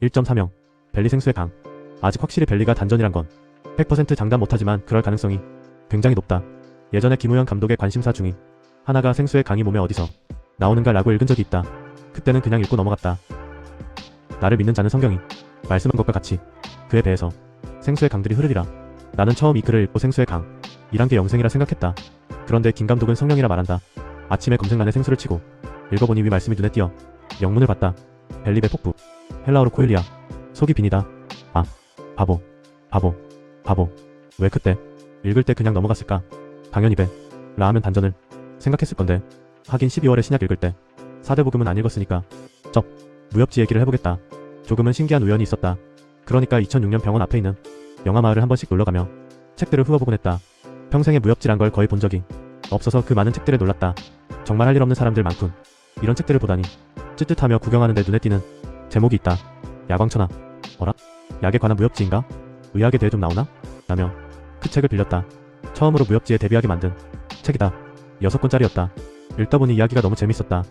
1.3형 벨리 생수의 강. 아직 확실히 벨리가 단전이란 건 100% 장담 못하지만 그럴 가능성이 굉장히 높다. 예전에 김우현 감독의 관심사 중인 하나가 생수의 강이 몸에 어디서 나오는가 라고 읽은 적이 있다. 그때는 그냥 읽고 넘어갔다. 나를 믿는 자는 성경이 말씀한 것과 같이 그에 배에서 생수의 강들이 흐르리라. 나는 처음 이 글을 읽고 생수의 강 이란 게 영생이라 생각했다. 그런데 김 감독은 성령이라 말한다. 아침에 검색란에 생수를 치고 읽어보니 위 말씀이 눈에 띄어 영문을 봤다. 벨리베 폭부 헬라어로 코일리아. 속이 빈이다. 아 바보 바보. 왜 그때 읽을 때 그냥 넘어갔을까? 당연히 배 라 하면 단전을 생각했을 건데. 하긴 12월에 신약 읽을 때 사대복음은 안 읽었으니까 무협지 얘기를 해보겠다. 조금은 신기한 우연이 있었다. 그러니까 2006년 병원 앞에 있는 영화마을을 한 번씩 놀러가며 책들을 훑어보곤 했다. 평생에 무협지란 걸 거의 본 적이 없어서 그 많은 책들에 놀랐다. 정말 할 일 없는 사람들 많군. 이런 책들을 보다니. 쯧쯧하며 구경하는데 눈에 띄는 제목이 있다. 야광천하. 어라? 약에 관한 무협지인가? 의학에 대해 좀 나오나? 라며 그 책을 빌렸다. 처음으로 무협지에 데뷔하게 만든 책이다. 6권짜리였다. 읽다 보니 이야기가 너무 재밌었다.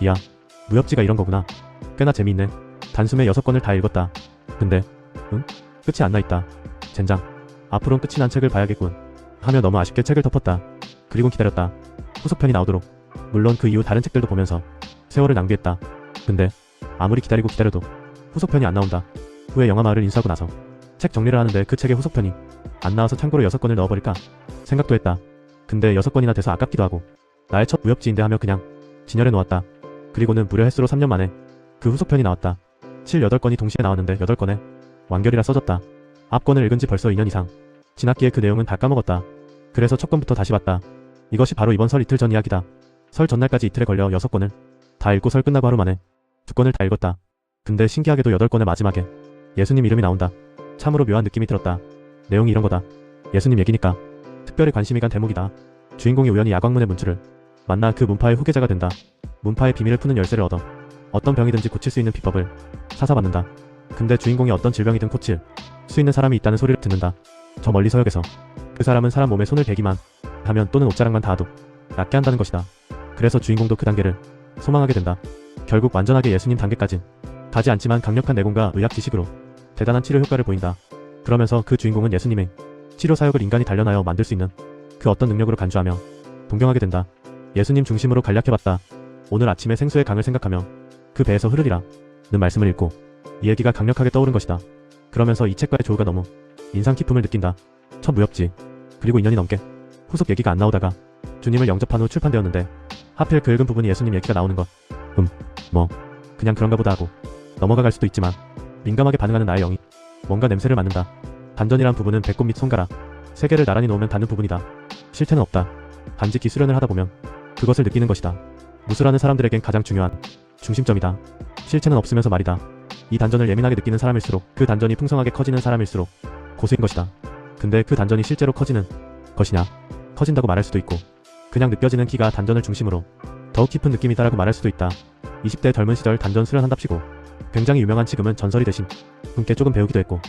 이야, 무협지가 이런 거구나. 꽤나 재미있네. 단숨에 6권을 다 읽었다. 근데 끝이 안 나있다. 젠장. 앞으론 끝이 난 책을 봐야겠군 하며 너무 아쉽게 책을 덮었다. 그리고 기다렸다. 후속편이 나오도록. 물론 그 이후 다른 책들도 보면서 세월을 낭비했다. 근데 아무리 기다려도 후속편이 안 나온다. 후에 영화마을을 인수하고 나서 책 정리를 하는데 그 책의 후속편이 안 나와서 참고로 6권을 넣어버릴까 생각도 했다. 근데 6권이나 돼서 아깝기도 하고 나의 첫 무협지인데 하며 그냥 진열해 놓았다. 그리고는 무려 햇수로 3년 만에 그 후속편이 나왔다. 7, 8권이 동시에 나왔는데 8권에 완결이라 써졌다. 앞권을 읽은 지 벌써 2년 이상 지났기에 그 내용은 다 까먹었다. 그래서 첫 권부터 다시 봤다. 이것이 바로 이번 설 이틀 전 이야기다. 설 전날까지 이틀에 걸려 6권을 다 읽고 설 끝나고 하루 만에 2권을 다 읽었다. 근데 신기하게도 8권의 마지막에 예수님 이름이 나온다. 참으로 묘한 느낌이 들었다. 내용이 이런 거다. 예수님 얘기니까 특별히 관심이 간 대목이다. 주인공이 우연히 야광문의 문추를 만나 그 문파의 후계자가 된다. 문파의 비밀을 푸는 열쇠를 얻어 어떤 병이든지 고칠 수 있는 비법을 사사받는다. 근데 주인공이 어떤 질병이든 고칠 수 있는 사람이 있다는 소리를 듣는다. 저 멀리 서역에서 그 사람은 사람 몸에 손을 대기만 하면 또는 옷자락만 닿아도 낫게 한다는 것이다. 그래서 주인공도 그 단계를 소망하게 된다. 결국 완전하게 예수님 단계까진 가지 않지만 강력한 내공과 의학 지식으로 대단한 치료 효과를 보인다. 그러면서 그 주인공은 예수님의 치료 사역을 인간이 단련하여 만들 수 있는 그 어떤 능력으로 간주하며 동경하게 된다. 예수님 중심으로 간략해봤다. 오늘 아침에 생수의 강을 생각하며 그 배에서 흐르리라 는 말씀을 읽고 이 얘기가 강력하게 떠오른 것이다. 그러면서 이 책과의 조우가 너무 인상 깊음을 느낀다. 첫 무협지 그리고 2년이 넘게 후속 얘기가 안 나오다가 주님을 영접한 후 출판되었는데 하필 그 읽은 부분이 예수님 얘기가 나오는 것. 뭐 그냥 그런가 보다 하고 넘어가갈 수도 있지만 민감하게 반응하는 나의 영이 뭔가 냄새를 맡는다. 단전이란 부분은 배꼽 및 손가락 3개를 나란히 놓으면 닿는 부분이다. 실체는 없다. 단지 기수련을 하다 보면 그것을 느끼는 것이다. 무술하는 사람들에겐 가장 중요한 중심점이다. 실체는 없으면서 말이다. 이 단전을 예민하게 느끼는 사람일수록 그 단전이 풍성하게 커지는 사람일수록 고수인 것이다. 근데 그 단전이 실제로 커지는 것이냐? 커진다고 말할 수도 있고 그냥 느껴지는 기가 단전을 중심으로 더욱 깊은 느낌이다라고 말할 수도 있다. 20대 젊은 시절 단전 수련한답시고 굉장히 유명한 지금은 전설이 되신 분께 조금 배우기도 했고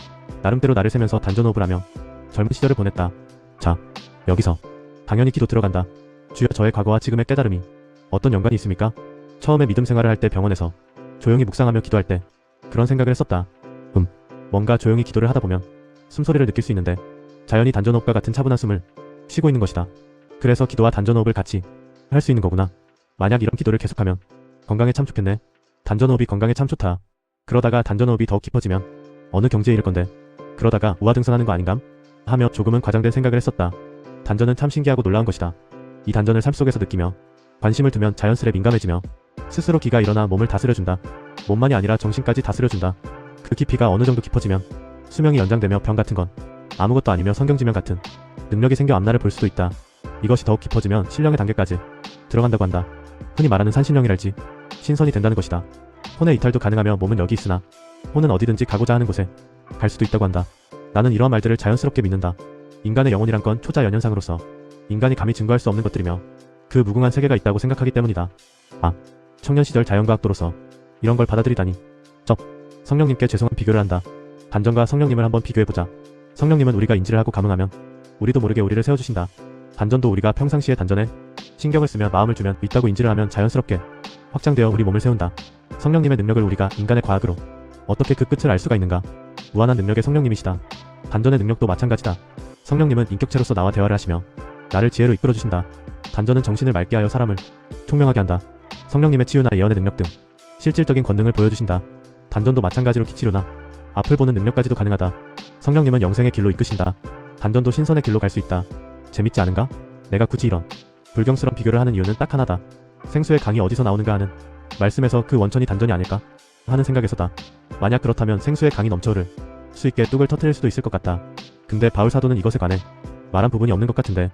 나름대로 나를 세면서 단전 호흡을 하며 젊은 시절을 보냈다. 자, 여기서 당연히 기도 들어간다. 주여 저의 과거와 지금의 깨달음이 어떤 연관이 있습니까? 처음에 믿음 생활을 할 때 병원에서 조용히 묵상하며 기도할 때 그런 생각을 했었다. 뭔가 조용히 기도를 하다 보면 숨소리를 느낄 수 있는데 자연히 단전호흡과 같은 차분한 숨을 쉬고 있는 것이다. 그래서 기도와 단전호흡을 같이 할 수 있는 거구나. 만약 이런 기도를 계속하면 건강에 참 좋겠네. 단전호흡이 건강에 참 좋다. 그러다가 단전호흡이 더욱 깊어지면 어느 경지에 이를 건데 그러다가 우하등산하는 거 아닌감? 하며 조금은 과장된 생각을 했었다. 단전은 참 신기하고 놀라운 것이다. 이 단전을 삶 속에서 느끼며 관심을 두면 자연스레 민감해지며 스스로 기가 일어나 몸을 다스려준다. 몸만이 아니라 정신까지 다스려준다. 그 깊이가 어느 정도 깊어지면 수명이 연장되며 병 같은 건 아무것도 아니며 성경지명 같은 능력이 생겨 앞날을 볼 수도 있다. 이것이 더욱 깊어지면 신령의 단계까지 들어간다고 한다. 흔히 말하는 산신령이랄지 신선이 된다는 것이다. 혼의 이탈도 가능하며 몸은 여기 있으나 혼은 어디든지 가고자 하는 곳에 갈 수도 있다고 한다. 나는 이러한 말들을 자연스럽게 믿는다. 인간의 영혼이란 건 초자연현상으로서 인간이 감히 증거할 수 없는 것들이며 그 무궁한 세계가 있다고 생각하기 때문이다. 청년 시절 자연과학도로서 이런 걸 받아들이다니. 성령님께 죄송한 비교를 한다. 단전과 성령님을 한번 비교해보자. 성령님은 우리가 인지를 하고 감응하면 우리도 모르게 우리를 세워주신다. 단전도 우리가 평상시에 단전에 신경을 쓰며 마음을 주면 있다고 인지를 하면 자연스럽게 확장되어 우리 몸을 세운다. 성령님의 능력을 우리가 인간의 과학으로 어떻게 그 끝을 알 수가 있는가? 무한한 능력의 성령님이시다. 단전의 능력도 마찬가지다. 성령님은 인격체로서 나와 대화를 하시며 나를 지혜로 이끌어주신다. 단전은 정신을 맑게 하여 사람을 총명하게 한다. 성령님의 치유나 예언의 능력 등 실질적인 권능을 보여주신다. 단전도 마찬가지로 기치료나 앞을 보는 능력까지도 가능하다. 성령님은 영생의 길로 이끄신다. 단전도 신선의 길로 갈 수 있다. 재밌지 않은가? 내가 굳이 이런 불경스러운 비교를 하는 이유는 딱 하나다. 생수의 강이 어디서 나오는가 하는 말씀에서 그 원천이 단전이 아닐까 하는 생각에서다. 만약 그렇다면 생수의 강이 넘쳐흐를 수 있게 뚝을 터뜨릴 수도 있을 것 같다. 근데 바울 사도는 이것에 관해 말한 부분이 없는 것 같은데.